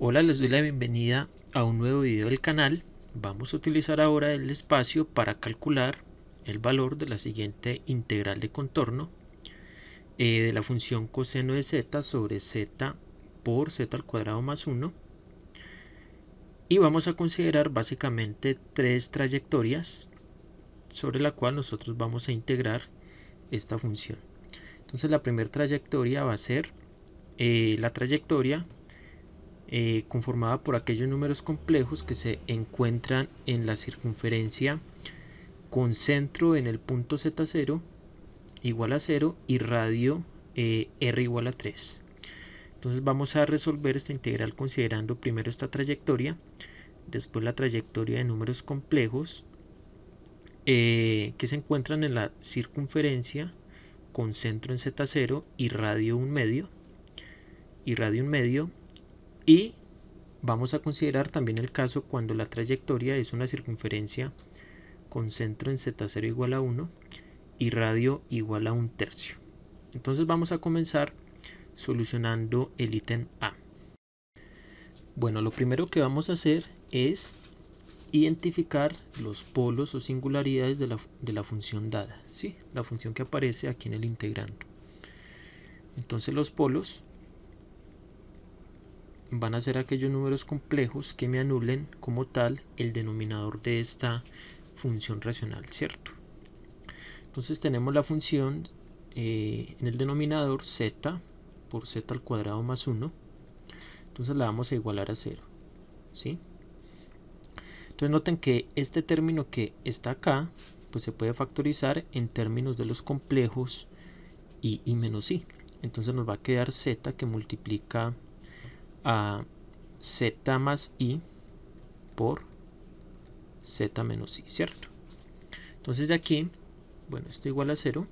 Hola, les doy la bienvenida a un nuevo video del canal. Vamos a utilizar ahora el espacio para calcular el valor de la siguiente integral de contorno de la función coseno de z sobre z por z al cuadrado más 1. Y vamos a considerar básicamente tres trayectorias sobre la cual nosotros vamos a integrar esta función. Entonces la primera trayectoria va a ser la trayectoria conformada por aquellos números complejos que se encuentran en la circunferencia con centro en el punto z0 igual a 0 y radio r igual a 3. Entonces vamos a resolver esta integral considerando primero esta trayectoria, después la trayectoria de números complejos que se encuentran en la circunferencia con centro en z0 y radio 1 medio. Y vamos a considerar también el caso cuando la trayectoria es una circunferencia con centro en z0 igual a 1 y radio igual a 1/3. Entonces vamos a comenzar solucionando el ítem A. Bueno, lo primero que vamos a hacer es identificar los polos o singularidades de la función dada, ¿sí? La función que aparece aquí en el integrando. Entonces los polos van a ser aquellos números complejos que me anulen como tal el denominador de esta función racional, ¿cierto? Entonces tenemos la función en el denominador z por z al cuadrado más 1. Entonces la vamos a igualar a 0, ¿sí? Entonces noten que este término que está acá pues se puede factorizar en términos de los complejos y menos i. Entonces nos va a quedar z que multiplica a z más i por z menos i, ¿cierto? Entonces de aquí, bueno, esto igual a 0.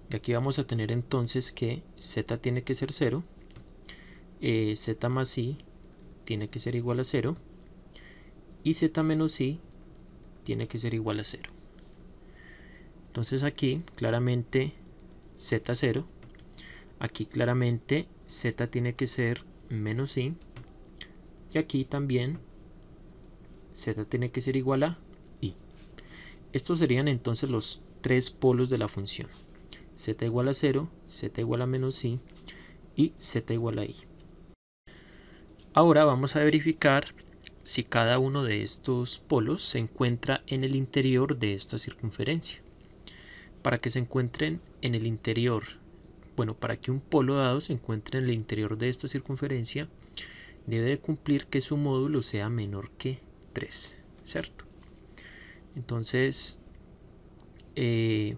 Y aquí vamos a tener entonces que z tiene que ser 0, z más i tiene que ser igual a 0 y z menos i tiene que ser igual a 0. Entonces aquí claramente z0, aquí claramente z tiene que ser menos i y aquí también z tiene que ser igual a i. Estos serían entonces los tres polos de la función: z igual a 0, z igual a menos i y z igual a i. Ahora vamos a verificar si cada uno de estos polos se encuentra en el interior de esta circunferencia. Para que se encuentren en el interior, bueno, para que un polo dado se encuentre en el interior de esta circunferencia, debe de cumplir que su módulo sea menor que 3, ¿cierto? Entonces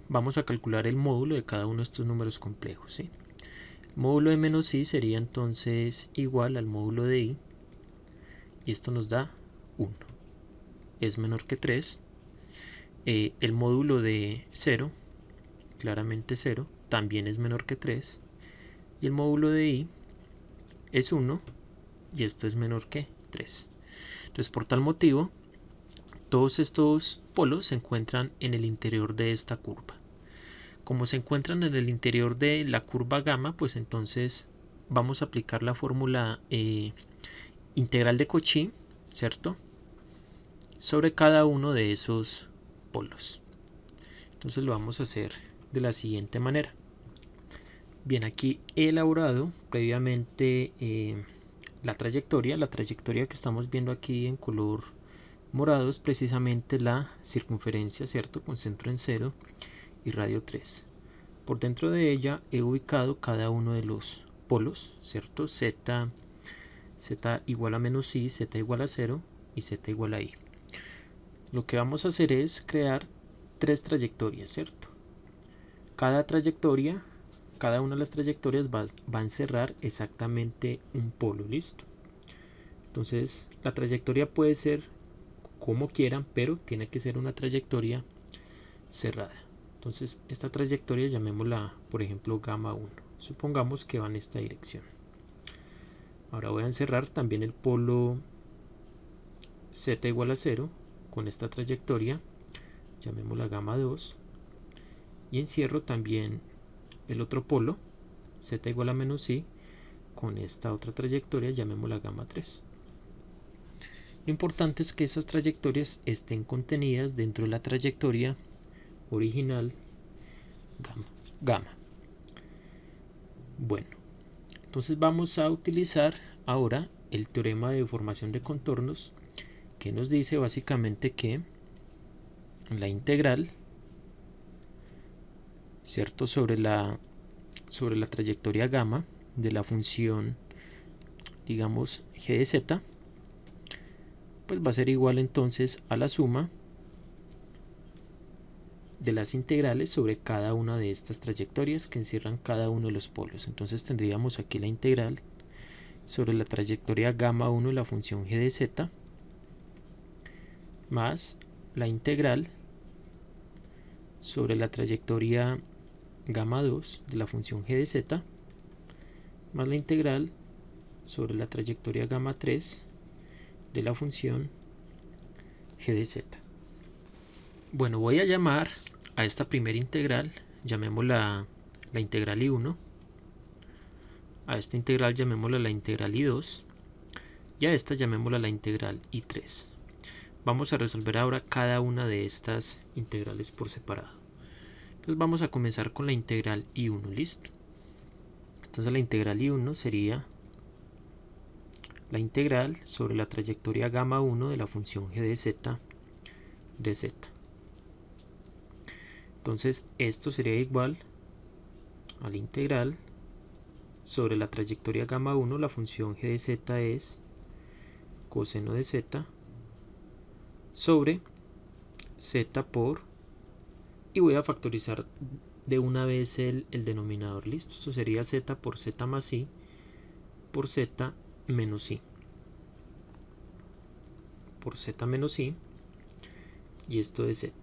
vamos a calcular el módulo de cada uno de estos números complejos, ¿sí? El módulo de menos i sería entonces igual al módulo de i, y esto nos da 1. Es menor que 3. El módulo de 0, claramente 0, también es menor que 3. Y el módulo de i es 1, y esto es menor que 3. Entonces, por tal motivo, todos estos polos se encuentran en el interior de esta curva. Como se encuentran en el interior de la curva gamma, pues entonces vamos a aplicar la fórmula integral de Cauchy, ¿cierto?, sobre cada uno de esos polos. Entonces lo vamos a hacer de la siguiente manera. Bien, aquí he elaborado previamente la trayectoria que estamos viendo aquí en color morado es precisamente la circunferencia, ¿cierto?, con centro en 0 y radio 3. Por dentro de ella he ubicado cada uno de los polos, ¿cierto? Z igual a menos i, z igual a 0 y z igual a i. Lo que vamos a hacer es crear tres trayectorias, ¿cierto? Cada una de las trayectorias va a encerrar exactamente un polo, ¿listo? Entonces la trayectoria puede ser como quieran, pero tiene que ser una trayectoria cerrada. Entonces esta trayectoria llamémosla, por ejemplo, gamma 1. Supongamos que va en esta dirección. Ahora voy a encerrar también el polo z igual a 0 con esta trayectoria, llamémosla gamma 2. Y encierro también el otro polo, z igual a menos i, con esta otra trayectoria, llamémosla gamma 3. Lo importante es que esas trayectorias estén contenidas dentro de la trayectoria original gamma. Bueno, entonces vamos a utilizar ahora el teorema de deformación de contornos, que nos dice básicamente que la integral, ¿cierto?, sobre la trayectoria gamma de la función, digamos, g de z, pues va a ser igual entonces a la suma de las integrales sobre cada una de estas trayectorias que encierran cada uno de los polos. Entonces tendríamos aquí la integral sobre la trayectoria gamma 1 de la función g de z más la integral sobre la trayectoria gamma 2 de la función g de z más la integral sobre la trayectoria gamma 3 de la función g de z. Bueno, voy a llamar a esta primera integral, llamémosla la integral I1, a esta integral llamémosla la integral I2 y a esta llamémosla la integral I3. Vamos a resolver ahora cada una de estas integrales por separado. Entonces vamos a comenzar con la integral I1, ¿listo? Entonces la integral I1 sería la integral sobre la trayectoria gamma 1 de la función g de z de z. Entonces esto sería igual a la integral sobre la trayectoria gamma 1, la función g de z es coseno de z sobre z por, y voy a factorizar de una vez el denominador, listo. Eso sería z por z más i por z menos i por z menos i, y esto de z.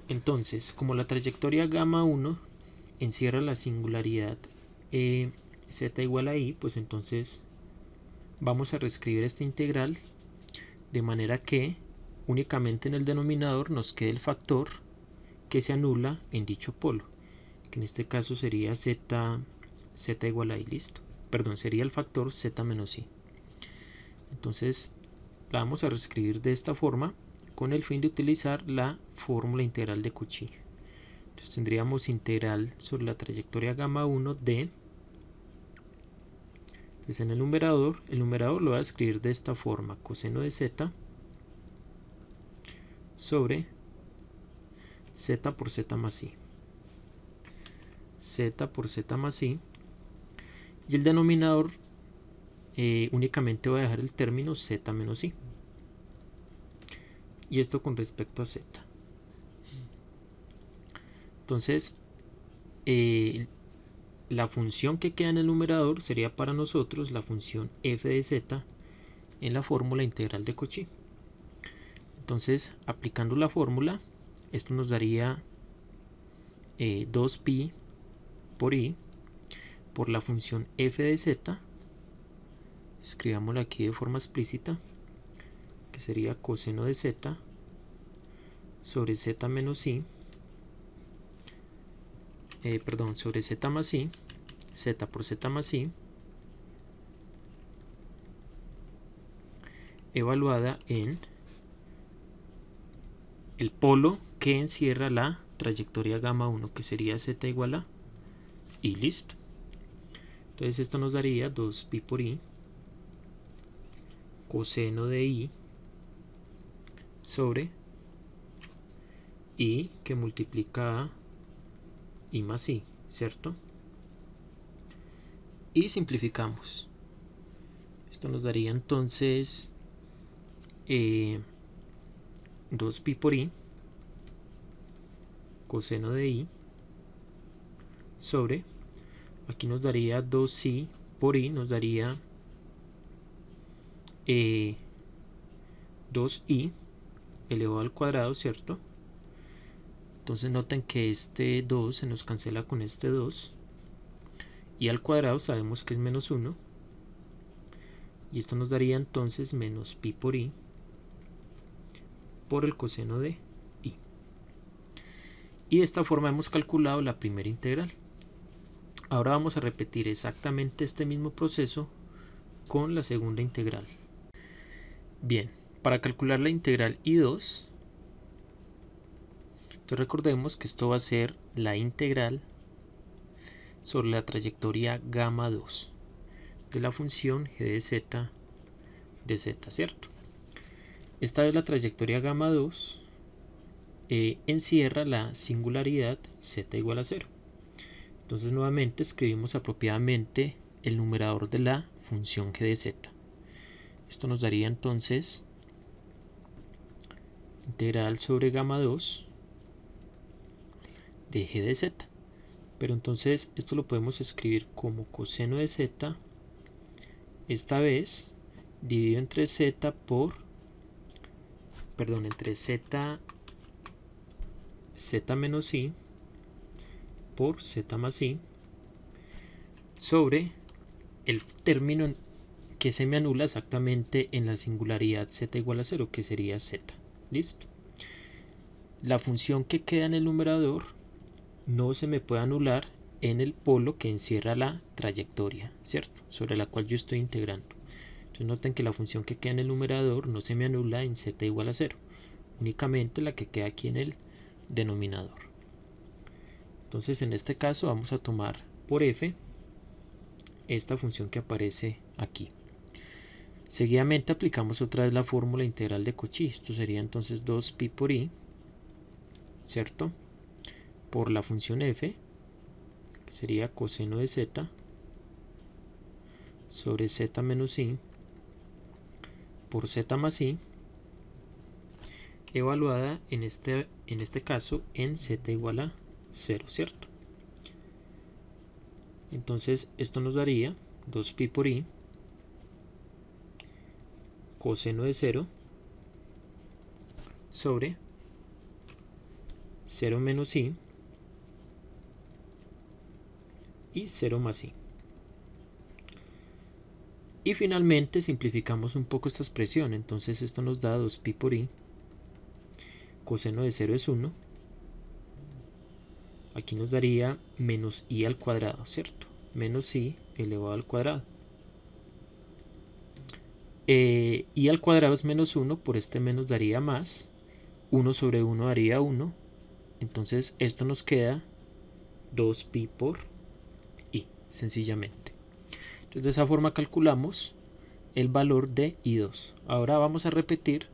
Entonces, como la trayectoria gamma 1 encierra la singularidad z igual a i, pues entonces vamos a reescribir esta integral de manera que únicamente en el denominador nos quede el factor que se anula en dicho polo, que en este caso sería z igual a i, listo. Perdón, sería el factor z menos i. Entonces la vamos a reescribir de esta forma con el fin de utilizar la fórmula integral de Cauchy. Entonces tendríamos integral sobre la trayectoria gamma 1 de, pues en el numerador lo voy a escribir de esta forma: coseno de z sobre z por z más i, z por z más i, y el denominador únicamente voy a dejar el término z menos i, y esto con respecto a z. Entonces la función que queda en el numerador sería para nosotros la función f de z en la fórmula integral de Cauchy. Entonces, aplicando la fórmula, esto nos daría 2pi por i por la función f de z, escribámosla aquí de forma explícita, que sería coseno de z sobre z menos i, sobre z más i, z por z más i, evaluada en el polo que encierra la trayectoria gamma 1, que sería z igual a i, listo. Entonces esto nos daría 2pi por i coseno de i sobre i que multiplica a i más i, ¿cierto? Y simplificamos. Esto nos daría entonces 2pi por i coseno de i sobre, aquí nos daría 2i por i, nos daría 2i elevado al cuadrado, ¿cierto? Entonces noten que este 2 se nos cancela con este 2, y al cuadrado sabemos que es menos 1, y esto nos daría entonces menos pi por i por el coseno de i. Y de esta forma hemos calculado la primera integral. Ahora vamos a repetir exactamente este mismo proceso con la segunda integral. Bien, para calcular la integral I2, entonces recordemos que esto va a ser la integral sobre la trayectoria gamma 2 de la función g de z, ¿cierto? Esta vez la trayectoria gamma 2 encierra la singularidad z igual a 0. Entonces nuevamente escribimos apropiadamente el numerador de la función g de z. Esto nos daría entonces integral sobre gamma 2 de g de z. Pero entonces esto lo podemos escribir como coseno de z, esta vez dividido entre z entre z menos i por z más i sobre el término que se me anula exactamente en la singularidad z igual a 0, que sería z. ¿Listo? La función que queda en el numerador no se me puede anular en el polo que encierra la trayectoria, ¿cierto? Sobre la cual yo estoy integrando. Entonces noten que la función que queda en el numerador no se me anula en z igual a 0, únicamente la que queda aquí en el denominador. Entonces en este caso vamos a tomar por f esta función que aparece aquí. Seguidamente aplicamos otra vez la fórmula integral de Cauchy. Esto sería entonces 2pi por i, ¿cierto? Por la función f, que sería coseno de z, sobre z menos i, por z más i, evaluada en este caso en z igual a 0, ¿cierto? Entonces esto nos daría 2pi por i, coseno de 0, sobre 0 menos i y 0 más i. Y finalmente simplificamos un poco esta expresión. Entonces esto nos da 2pi por i, coseno de 0 es 1. Aquí nos daría menos i al cuadrado, ¿cierto? Menos i elevado al cuadrado. I al cuadrado es menos 1, por este menos daría más. 1 sobre 1 daría 1. Entonces esto nos queda 2pi por i, sencillamente. Entonces de esa forma calculamos el valor de I2. Ahora vamos a repetir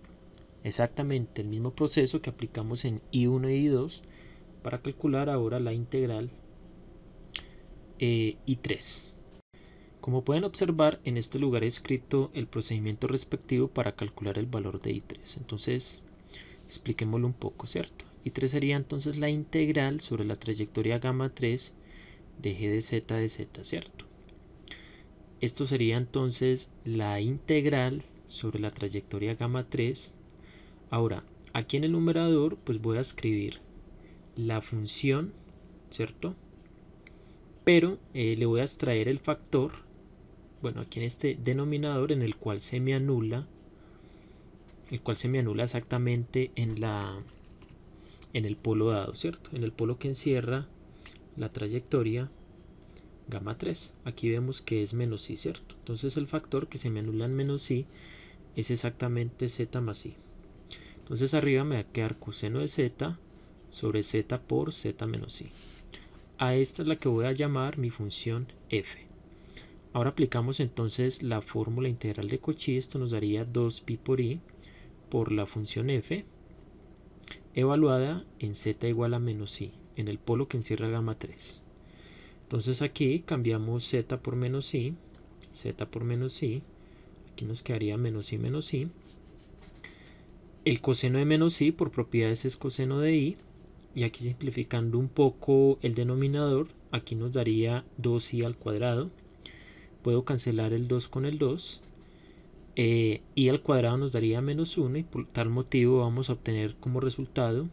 exactamente el mismo proceso que aplicamos en I1 y I2 para calcular ahora la integral I3. Como pueden observar, en este lugar he escrito el procedimiento respectivo para calcular el valor de I3. Entonces expliquémoslo un poco, ¿cierto? I3 sería entonces la integral sobre la trayectoria gamma 3 de g de z, ¿cierto? Esto sería entonces la integral sobre la trayectoria gamma 3. Ahora, aquí en el numerador pues voy a escribir la función, ¿cierto? Pero le voy a extraer el factor, bueno, aquí en este denominador en el cual se me anula exactamente en el polo dado, ¿cierto? En el polo que encierra la trayectoria gamma 3. Aquí vemos que es menos i, ¿cierto? Entonces el factor que se me anula en menos i es exactamente z más i. Entonces arriba me va a quedar coseno de z sobre z por z menos i. A esta es la que voy a llamar mi función f. Ahora aplicamos entonces la fórmula integral de Cauchy. Esto nos daría 2pi por i por la función f evaluada en z igual a menos i, en el polo que encierra gamma 3. Entonces aquí cambiamos z por menos i, aquí nos quedaría menos i. El coseno de menos i por propiedades es coseno de i, y aquí simplificando un poco el denominador, aquí nos daría 2i al cuadrado. Puedo cancelar el 2 con el 2, i al cuadrado nos daría menos 1, y por tal motivo vamos a obtener como resultado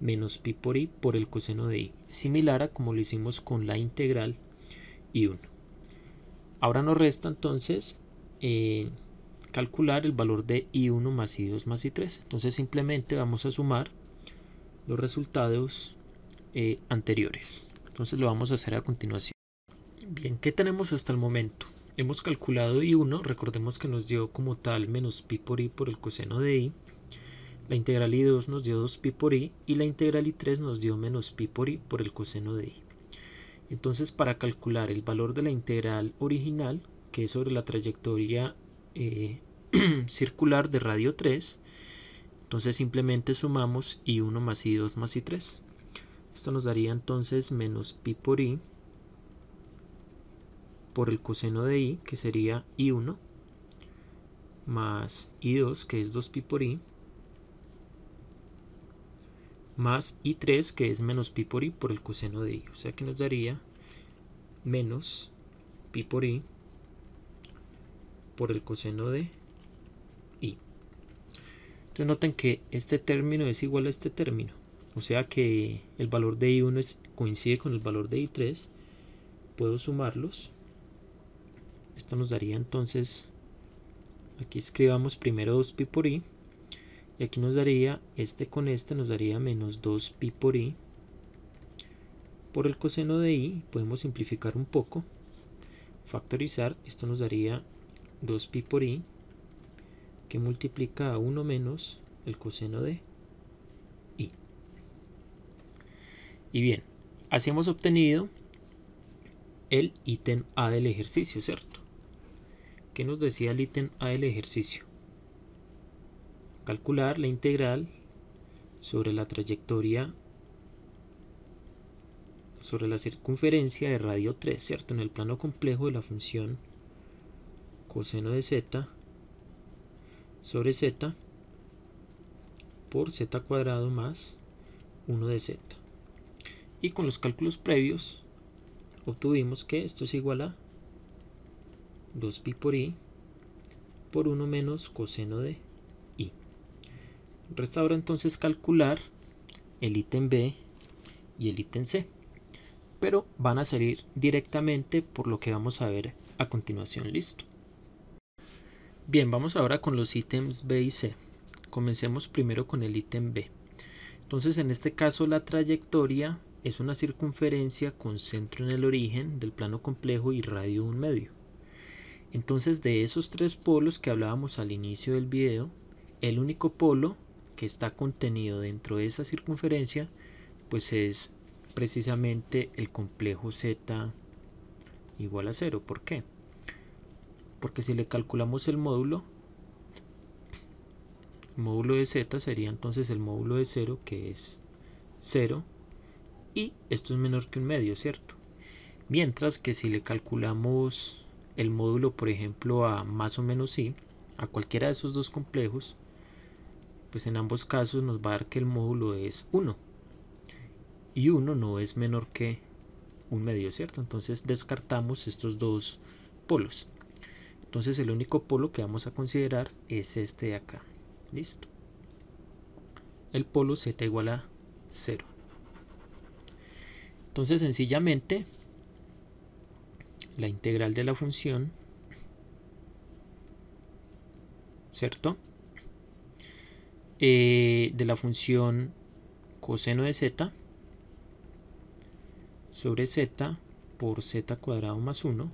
menos pi por i por el coseno de i, similar a como lo hicimos con la integral I1. Ahora nos resta entonces calcular el valor de I1 más I2 más I3. Entonces simplemente vamos a sumar los resultados anteriores. Entonces lo vamos a hacer a continuación. Bien, ¿qué tenemos hasta el momento? Hemos calculado I1, recordemos que nos dio como tal menos pi por i por el coseno de i. La integral I2 nos dio 2pi por i y la integral I3 nos dio menos pi por i por el coseno de i. Entonces, para calcular el valor de la integral original, que es sobre la trayectoria circular de radio 3, entonces simplemente sumamos I1 más I2 más I3. Esto nos daría entonces menos pi por i por el coseno de i, que sería I1, más I2, que es 2pi por i, más I3, que es menos pi por i por el coseno de i. O sea que nos daría menos pi por i por el coseno de i. Entonces noten que este término es igual a este término. O sea que el valor de I1 coincide con el valor de I3. Puedo sumarlos. Esto nos daría entonces, aquí escribamos primero 2pi por i. Y aquí nos daría, este con este nos daría menos 2pi por i por el coseno de i. Podemos simplificar un poco, factorizar. Esto nos daría 2pi por i, que multiplica a 1 menos el coseno de i. Y bien, así hemos obtenido el ítem A del ejercicio, ¿cierto? ¿Qué nos decía el ítem A del ejercicio? Calcular la integral sobre la trayectoria, sobre la circunferencia de radio 3, ¿cierto? En el plano complejo de la función coseno de z sobre z por z cuadrado más 1 de z. Y con los cálculos previos obtuvimos que esto es igual a 2pi por i por 1 menos coseno de i. Resta ahora entonces calcular el ítem B y el ítem C, pero van a salir directamente por lo que vamos a ver a continuación. Listo. Bien, vamos ahora con los ítems B y C. Comencemos primero con el ítem B. Entonces, en este caso la trayectoria es una circunferencia con centro en el origen del plano complejo y radio 1 medio. Entonces, de esos tres polos que hablábamos al inicio del video, el único polo que está contenido dentro de esa circunferencia pues es precisamente el complejo z igual a 0. ¿Por qué? Porque si le calculamos el módulo de z sería entonces el módulo de 0, que es 0, y esto es menor que 1 medio, ¿cierto? Mientras que si le calculamos el módulo, por ejemplo, a más o menos i, a cualquiera de esos dos complejos, pues en ambos casos nos va a dar que el módulo es 1. Y 1 no es menor que 1 medio, ¿cierto? Entonces descartamos estos dos polos. Entonces el único polo que vamos a considerar es este de acá. Listo. El polo z igual a 0. Entonces sencillamente la integral de la función, ¿cierto? De la función coseno de z sobre z por z cuadrado más 1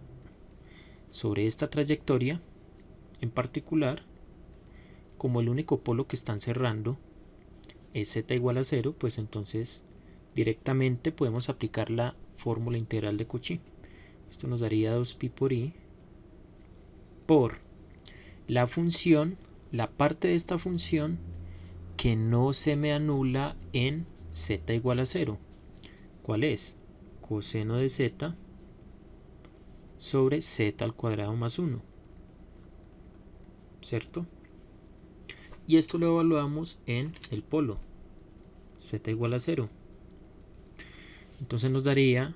sobre esta trayectoria en particular, como el único polo que están cerrando es z igual a 0, pues entonces directamente podemos aplicar la fórmula integral de Cauchy. Esto nos daría 2pi por i por la función, la parte de esta función que no se me anula en z igual a 0. ¿Cuál es? Coseno de z sobre z al cuadrado más 1, ¿cierto? Y esto lo evaluamos en el polo z igual a 0. Entonces nos daría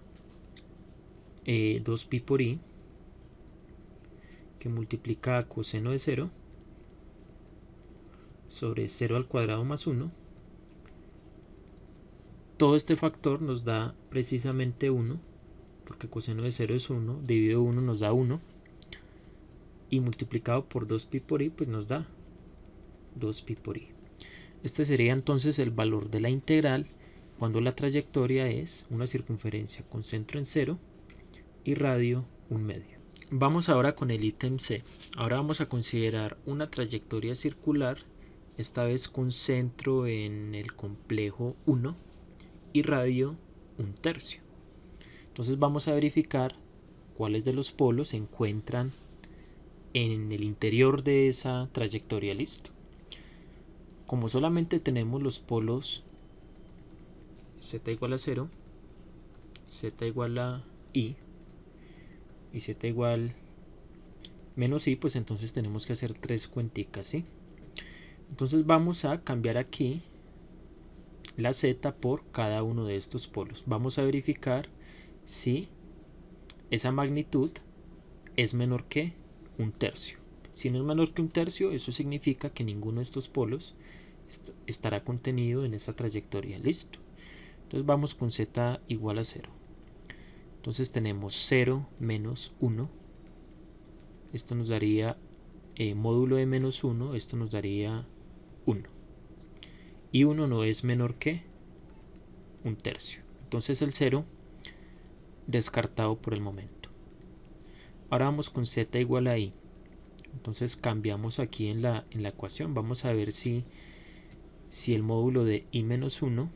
2pi por i, que multiplica a coseno de 0 sobre 0 al cuadrado más 1. Todo este factor nos da precisamente 1, porque coseno de 0 es 1, dividido 1 nos da 1, y multiplicado por 2pi por i pues nos da 2pi por i. Este sería entonces el valor de la integral cuando la trayectoria es una circunferencia con centro en 0 y radio 1/2. Vamos ahora con el ítem C. Ahora vamos a considerar una trayectoria circular, esta vez con centro en el complejo 1 y radio 1/3. Entonces vamos a verificar cuáles de los polos se encuentran en el interior de esa trayectoria. Listo. Como solamente tenemos los polos z igual a 0, z igual a i y z igual menos i, pues entonces tenemos que hacer 3 cuenticas, ¿sí? Entonces vamos a cambiar aquí la z por cada uno de estos polos. Vamos a verificar si esa magnitud es menor que 1/3. Si no es menor que 1/3, eso significa que ninguno de estos polos estará contenido en esta trayectoria. Listo. Entonces vamos con z igual a 0. Entonces tenemos 0 menos 1. Esto nos daría módulo de menos 1. Esto nos daría 1. Y 1 no es menor que 1/3. Entonces el 0 descartado por el momento. Ahora vamos con z igual a i. Entonces cambiamos aquí en la ecuación. Vamos a ver si el módulo de i menos 1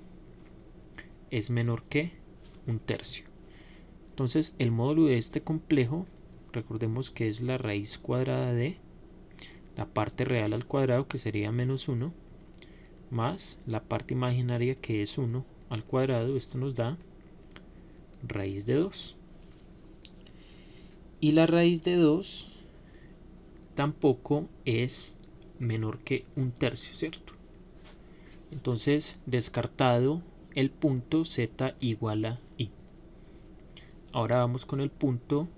es menor que 1/3. Entonces el módulo de este complejo, recordemos que es la raíz cuadrada de la parte real al cuadrado, que sería menos 1, más la parte imaginaria, que es 1 al cuadrado. Esto nos da raíz de 2. Y la raíz de 2 tampoco es menor que 1/3, ¿cierto? Entonces, descartado el punto z igual a i. Ahora vamos con el punto,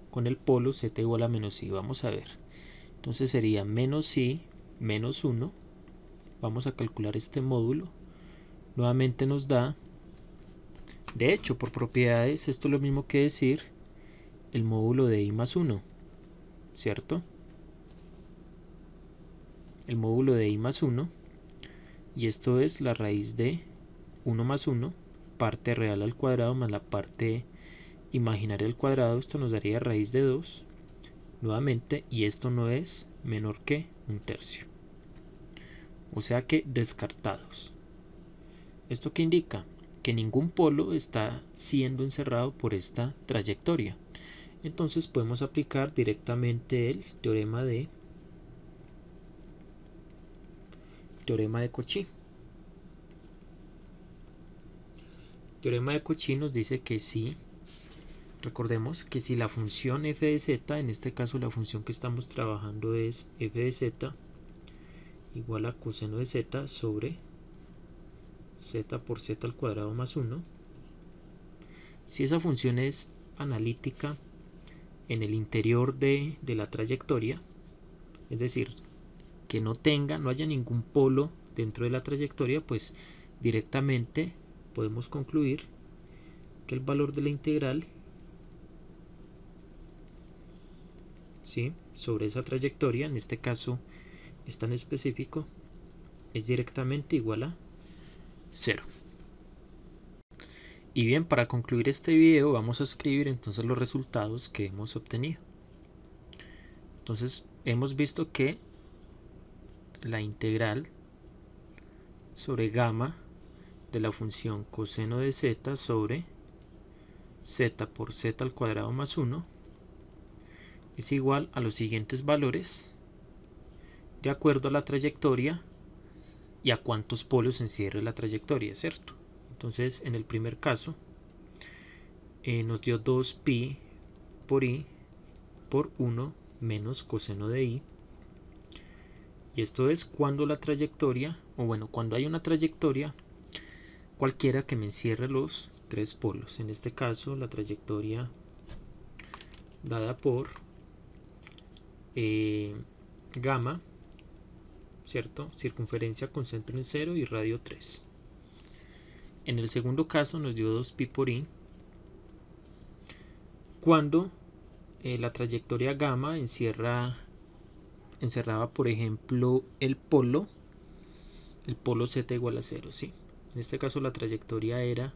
con el polo z igual a menos i. Vamos a ver. Entonces sería menos i menos 1. Vamos a calcular este módulo. Nuevamente nos da, de hecho, por propiedades, esto es lo mismo que decir el módulo de i más 1, ¿cierto? El módulo de i más 1, y esto es la raíz de 1 más 1, parte real al cuadrado más la parte imaginaria al cuadrado. Esto nos daría raíz de 2 nuevamente, y esto no es menor que 1/3. O sea que descartados. ¿Esto qué indica? Que ningún polo está siendo encerrado por esta trayectoria. Entonces podemos aplicar directamente el teorema de Cauchy. Teorema de Cauchy nos dice que si, recordemos que si la función f de z, en este caso la función que estamos trabajando es f de z igual a coseno de z sobre z por z al cuadrado más 1, si esa función es analítica en el interior de la trayectoria, es decir, que no haya ningún polo dentro de la trayectoria, pues directamente podemos concluir que el valor de la integral, ¿sí?, sobre esa trayectoria, en este caso es tan específico, es directamente igual a 0. Y bien, para concluir este video vamos a escribir entonces los resultados que hemos obtenido. Entonces hemos visto que la integral sobre gamma de la función coseno de z sobre z por z al cuadrado más 1 es igual a los siguientes valores de acuerdo a la trayectoria y a cuántos polos encierra la trayectoria, ¿cierto? Entonces en el primer caso nos dio 2pi por i por 1 menos coseno de i, y esto es cuando la trayectoria, o bueno, cuando hay una trayectoria cualquiera que me encierre los 3 polos. En este caso la trayectoria dada por gamma, ¿cierto?, circunferencia con centro en 0 y radio 3. En el segundo caso nos dio 2pi por i cuando la trayectoria gamma encerraba, por ejemplo, el polo z igual a 0, ¿sí? En este caso la trayectoria era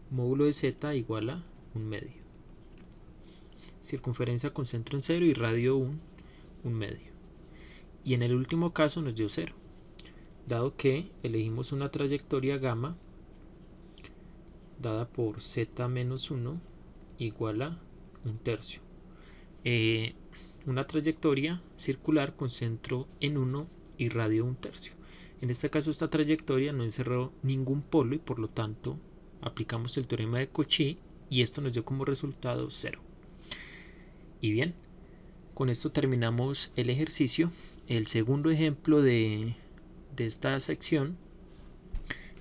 módulo de z igual a 1 medio. Circunferencia con centro en 0 y radio 1 medio. Y en el último caso nos dio 0, dado que elegimos una trayectoria gamma dada por z menos 1 igual a 1/3. Una trayectoria circular con centro en 1 y radio 1/3. En este caso esta trayectoria no encerró ningún polo y por lo tanto aplicamos el teorema de Cauchy y esto nos dio como resultado 0. Y bien, con esto terminamos el ejercicio. El segundo ejemplo de esta sección.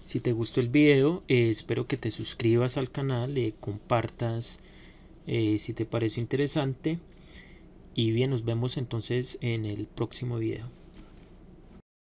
Si te gustó el video, espero que te suscribas al canal, compartas si te pareció interesante. Y bien, nos vemos entonces en el próximo video.